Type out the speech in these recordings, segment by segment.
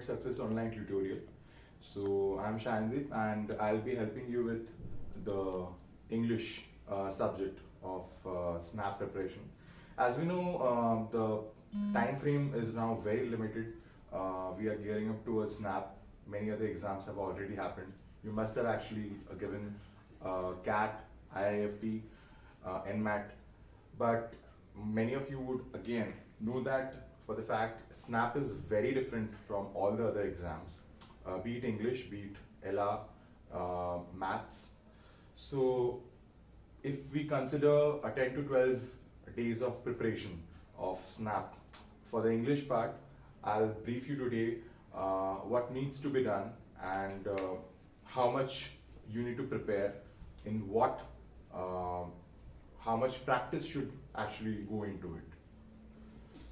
Internet Success Online tutorial. So I'm Shandip and I'll be helping you with the English subject of SNAP preparation. As we know, the time frame is now very limited. We are gearing up towards SNAP. Many other exams have already happened. You must have actually given CAT, IIFT, NMAT, but many of you would again know that for the fact SNAP is very different from all the other exams, be it English, be it ELA, maths. So if we consider a 10 to 12 days of preparation of SNAP, for the English part, I'll brief you today what needs to be done and how much you need to prepare, in what, uh, how much practice should actually go into it.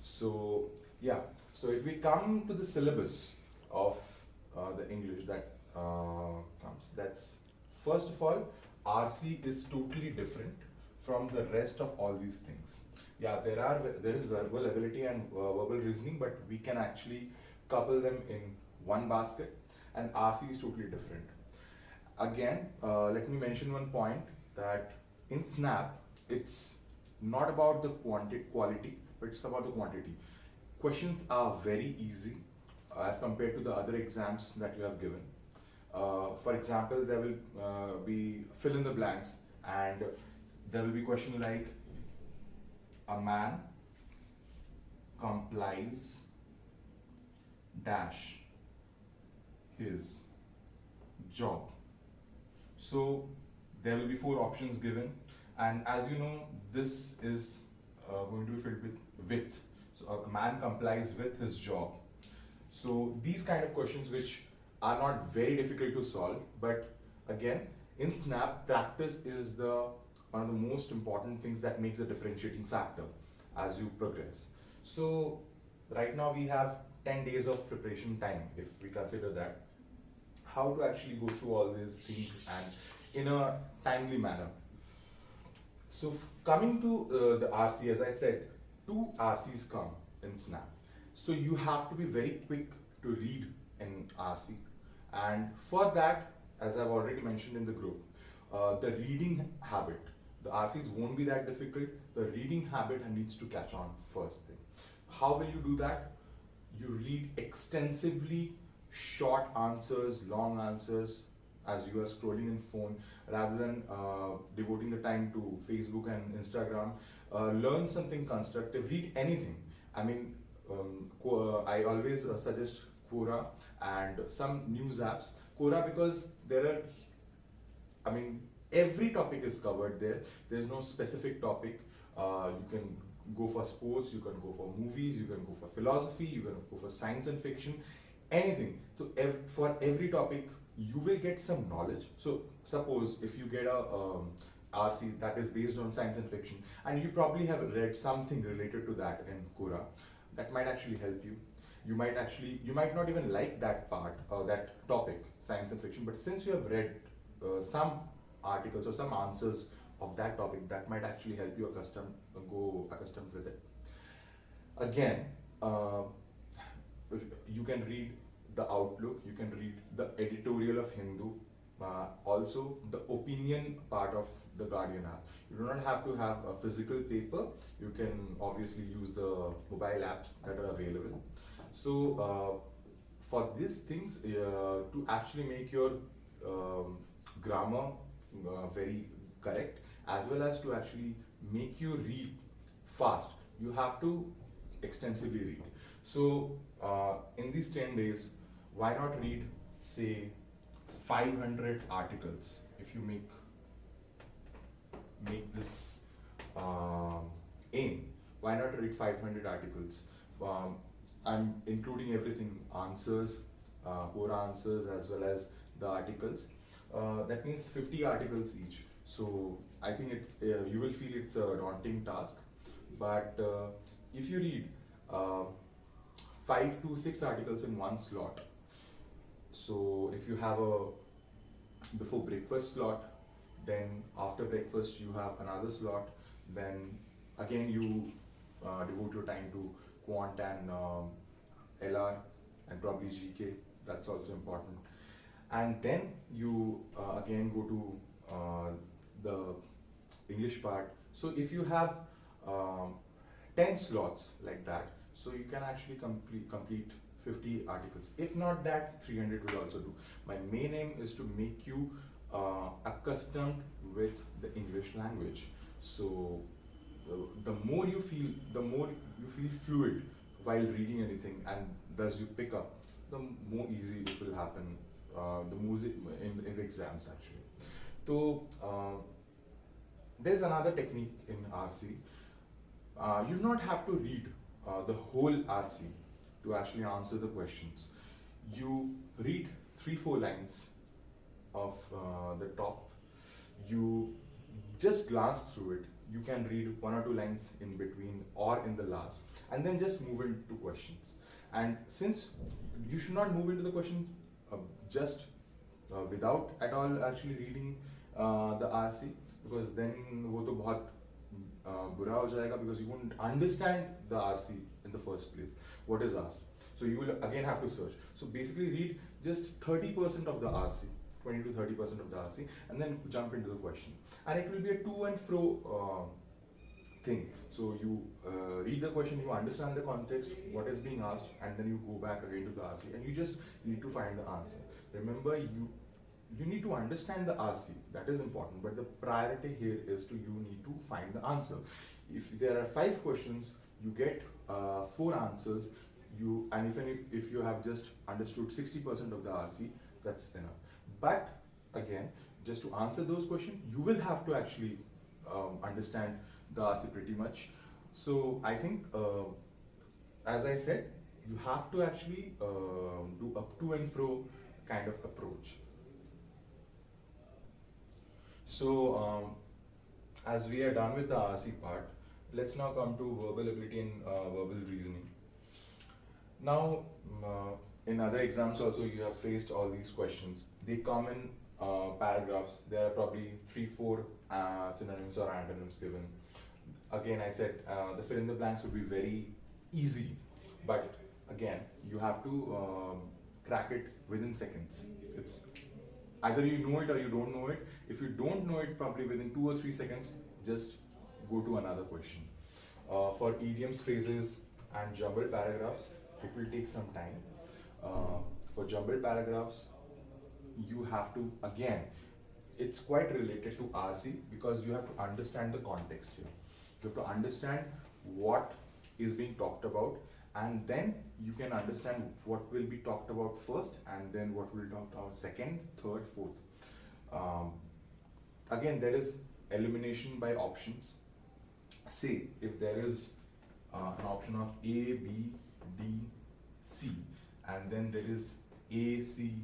So yeah, so if we come to the syllabus of the English that comes, that's first of all, RC is totally different from the rest of all these things. Yeah, there is verbal ability and verbal reasoning, but we can actually couple them in one basket, and RC is totally different. Again, let me mention one point that in SNAP, it's not about the quality, but it's about the quantity. Questions are very easy as compared to the other exams that you have given. For example, there will be fill in the blanks, and there will be question like a man complies dash his job. So there will be four options given, and as you know, this is going to be filled with. So a man complies with his job. So these kind of questions which are not very difficult to solve, but again, in SNAP, practice is the one of the most important things that makes a differentiating factor as you progress. So right now we have 10 days of preparation time if we consider that. How to actually go through all these things and in a timely manner. So coming to the RC, as I said, two RCs come in SNAP. So you have to be very quick to read in RC, and for that, as I've already mentioned in the group, the reading habit, the RCs won't be that difficult. The reading habit needs to catch on first thing. How will you do that? You read extensively short answers, long answers as you are scrolling in phone, rather than devoting the time to Facebook and Instagram. Learn something constructive, read anything. I mean, I always suggest Quora and some news apps. Quora, because there are, I mean, every topic is covered there. There's no specific topic. You can go for sports, you can go for movies, you can go for philosophy, you can go for science and fiction, anything. So for every topic, you will get some knowledge. So suppose if you get a RC that is based on science and fiction, and you probably have read something related to that in Quora, that might actually help you. You might not even like that part or that topic, science and fiction, but since you have read some articles or some answers of that topic, that might actually help you go accustomed with it. Again, you can read the Outlook, you can read the editorial of Hindu, also the opinion part of the Guardian app. You do not have to have a physical paper, you can obviously use the mobile apps that are available. So, for these things, to actually make your grammar very correct, as well as to actually make you read fast, you have to extensively read. So, in these 10 days, why not read, say, 500 articles? If you make this aim, why not read 500 articles? I'm including everything, answers, core answers, as well as the articles. That means 50 articles each. So I think you will feel it's a daunting task, but if you read 5 to 6 articles in one slot, so if you have a before breakfast slot, then after breakfast you have another slot, then again you devote your time to quant and LR, and probably GK. That's also important. And then you again go to the English part. So if you have um 10 slots like that, so you can actually complete 50 articles. If not that, 300 will also do. My main aim is to make you accustomed with the English language. So the more you feel, the more you feel fluid while reading anything, and thus you pick up, the more easy it will happen. The music in the exams actually. So there's another technique in RC. You do not have to read the whole RC to actually answer the questions. You read 3-4 lines of the top. You just glance through it. You can read 1 or 2 lines in between or in the last, and then just move into questions. And since you should not move into the question just without at all actually reading the RC, because then वो तो बहुत बुरा हो जाएगा, because you won't understand the RC in the first place, what is asked. So you will again have to search. So basically read just 30% of the RC, 20 to 30% of the RC, and then jump into the question. And it will be a to and fro thing. So you read the question, you understand the context, what is being asked, and then you go back again to the RC, and you just need to find the answer. Remember, you need to understand the RC, that is important, but the priority here is to you need to find the answer. If there are 5 questions, you get 4 answers, and if you have just understood 60% of the RC, that's enough. But again, just to answer those questions, you will have to actually understand the RC pretty much. So I think, as I said, you have to actually do a to and fro kind of approach. So as we are done with the RC part, let's now come to verbal ability and verbal reasoning. Now, in other exams also you have faced all these questions. They come in paragraphs. There are probably 3-4 synonyms or antonyms given. Again, I said the fill in the blanks would be very easy, but again, you have to crack it within seconds. It's either you know it or you don't know it. If you don't know it, probably within 2 or 3 seconds, just go to another question. For idioms, phrases, and jumbled paragraphs, it will take some time. For jumbled paragraphs, you have to, again, it's quite related to RC, because you have to understand the context here. You have to understand what is being talked about, and then you can understand what will be talked about first, and then what will be talked about second, third, fourth. Again, there is elimination by options. Say if there is an option of A, B, D, C, and then there is A, C,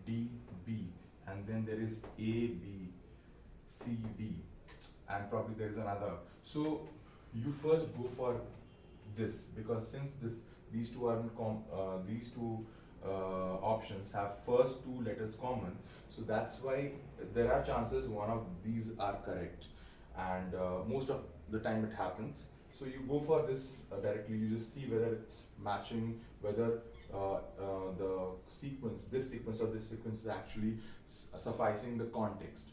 D, B, and then there is A, B, C, D, and probably there is another. So you first go for this, because since these two are these two options have first 2 letters common, so that's why there are chances one of these are correct, and most of the time it happens. So you go for this directly. You just see whether it's matching, whether the sequence, this sequence or this sequence, is actually sufficing the context.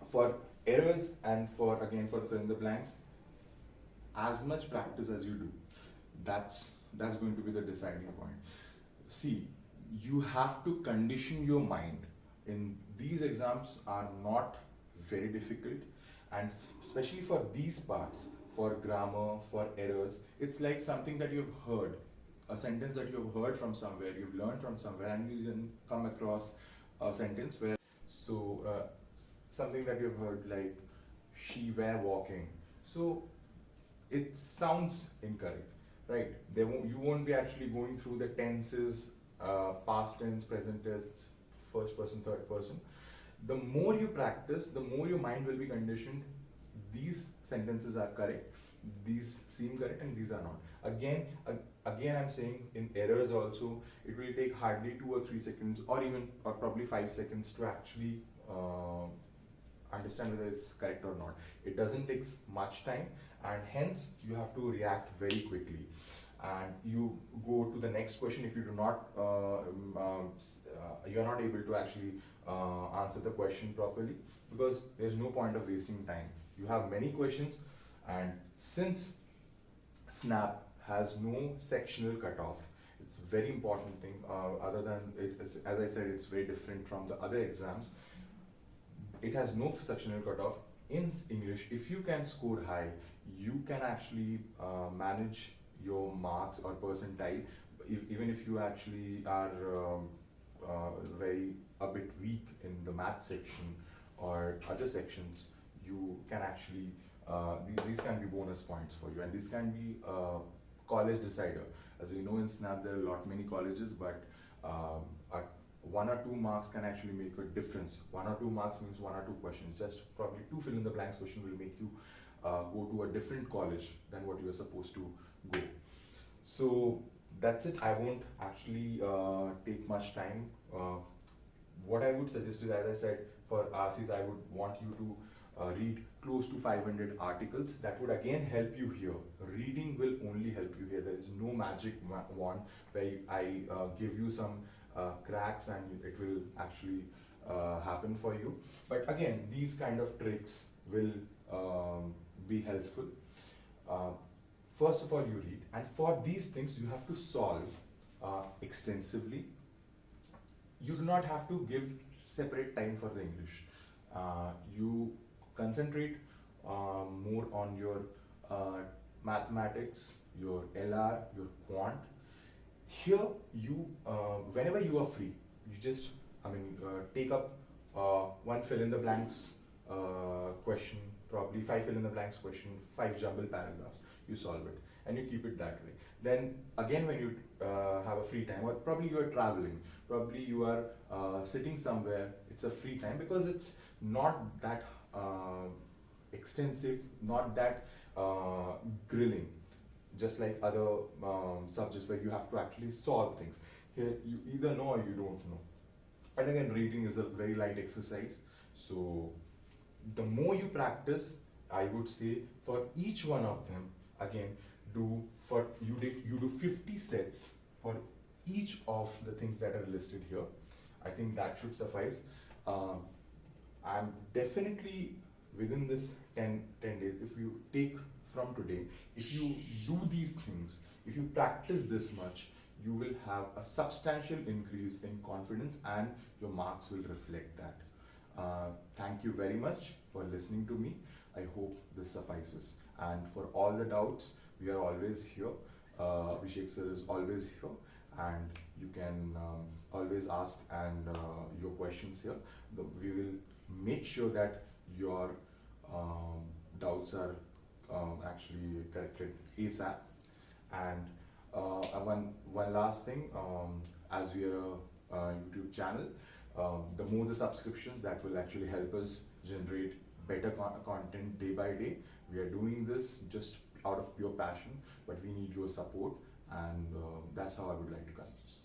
For errors and for the fill in the blanks, as much practice as you do, that's going to be the deciding point. See, you have to condition your mind. In these exams are not very difficult, and especially for these parts, for grammar, for errors, it's like something that you've heard, a sentence that you've heard from somewhere, you've learned from somewhere, and you then come across a sentence where, something that you've heard like she were walking. So it sounds incorrect, right? You won't be actually going through the tenses, past tense, present tense, first person, third person. The more you practice, the more your mind will be conditioned. These sentences are correct, these seem correct, and these are not. Again, I'm saying in errors also, it will take hardly 2 or 3 seconds, or probably 5 seconds to actually understand whether it's correct or not. It doesn't take much time, and hence you have to react very quickly. and you go to the next question if you do not you are not able to actually answer the question properly, because there's no point of wasting time. You have many questions, and since snap has no sectional cutoff, it's a very important thing. Other than it's, as I said, it's very different from the other exams. It has no sectional cutoff. In English, if you can score high, you can actually manage your marks or percentile. Even if you actually are very a bit weak in the math section or other sections, you can actually these can be bonus points for you, and this can be college decider. As we know, in snap there are a lot many colleges, but a 1 or 2 marks can actually make a difference. 1 or 2 marks means 1 or 2 questions. Just probably 2 fill in the blanks question will make you go to a different college than what you are supposed to go. So that's it. I won't actually take much time. What I would suggest is, as I said, for RCs, I would want you to read close to 500 articles. That would again help you here. Reading will only help you here. There is no magic wand where I give you some cracks and it will actually happen for you. But again, these kind of tricks will be helpful. Uh, First of all, you read, and for these things, you have to solve extensively. You do not have to give separate time for the English. You concentrate more on your mathematics, your LR, your quant. Here, you whenever you are free, you just take up one fill in the blanks question, probably 5 fill in the blanks question, 5 jumble paragraphs. You solve it and you keep it that way. Then again, when you have a free time, or probably you are traveling, probably you are sitting somewhere, it's a free time because it's not that extensive, not that grilling, just like other subjects where you have to actually solve things. Here, you either know or you don't know. And again, reading is a very light exercise. So the more you practice, I would say for each one of them, again, you do 50 sets for each of the things that are listed here. I think that should suffice. I'm definitely within this 10 days, if you take from today, if you do these things, if you practice this much, you will have a substantial increase in confidence and your marks will reflect that. Thank you very much for listening to me. I hope this suffices. And for all the doubts, we are always here. Abhishek sir is always here, and you can always ask and your questions here. We will make sure that your doubts are actually corrected ASAP. And one last thing, as we are a YouTube channel, the more the subscriptions, that will actually help us generate better content day by day. We are doing this just out of pure passion, but we need your support, and that's how I would like to continue.